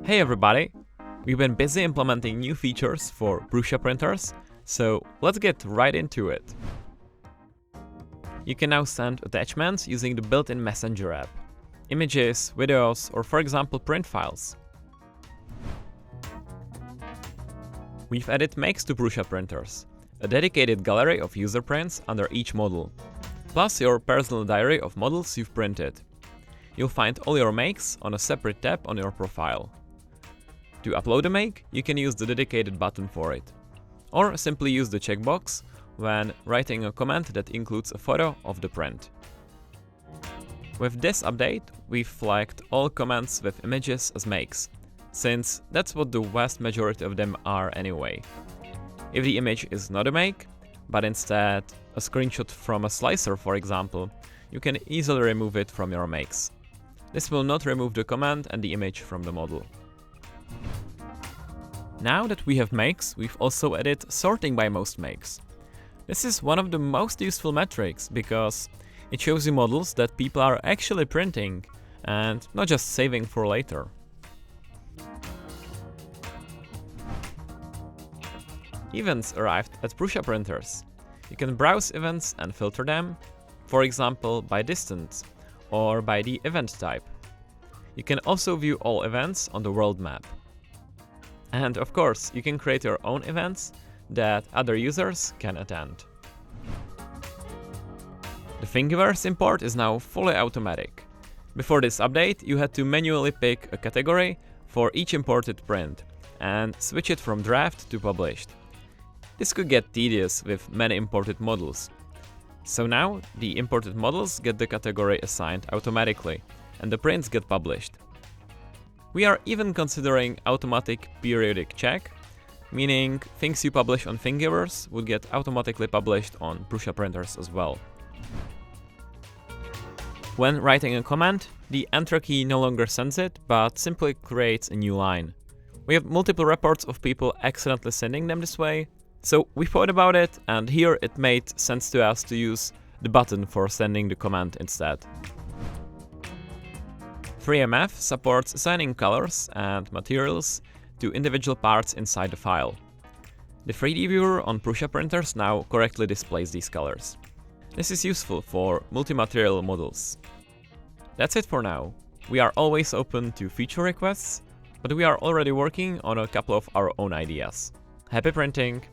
Hey everybody! We've been busy implementing new features for Prusa printers, so let's get right into it. You can now send attachments using the built-in Messenger app. Images, videos, or for example print files. We've added makes to Prusa printers, a dedicated gallery of user prints under each model, plus your personal diary of models you've printed. You'll find all your makes on a separate tab on your profile. To upload a make, you can use the dedicated button for it, or simply use the checkbox when writing a comment that includes a photo of the print. With this update, we've flagged all comments with images as makes, since that's what the vast majority of them are anyway. If the image is not a make, but instead a screenshot from a slicer for example, you can easily remove it from your makes. This will not remove the comment and the image from the model. Now that we have makes, we've also added sorting by most makes. This is one of the most useful metrics because it shows you models that people are actually printing and not just saving for later. Events arrived at Prusa printers. You can browse events and filter them, for example by distance or by the event type. You can also view all events on the world map. And of course, you can create your own events that other users can attend. The Thingiverse import is now fully automatic. Before this update, you had to manually pick a category for each imported print and switch it from draft to published. This could get tedious with many imported models. So now, the imported models get the category assigned automatically, and the prints get published. We are even considering automatic periodic check, meaning things you publish on Thingiverse would get automatically published on Prusa printers as well. When writing a comment, the Enter key no longer sends it, but simply creates a new line. We have multiple reports of people accidentally sending them this way, so we thought about it, and here it made sense to us to use the button for sending the comment instead. FreeMF supports assigning colors and materials to individual parts inside the file. The 3D viewer on Prusa printers now correctly displays these colors. This is useful for multi-material models. That's it for now. We are always open to feature requests, but we are already working on a couple of our own ideas. Happy printing!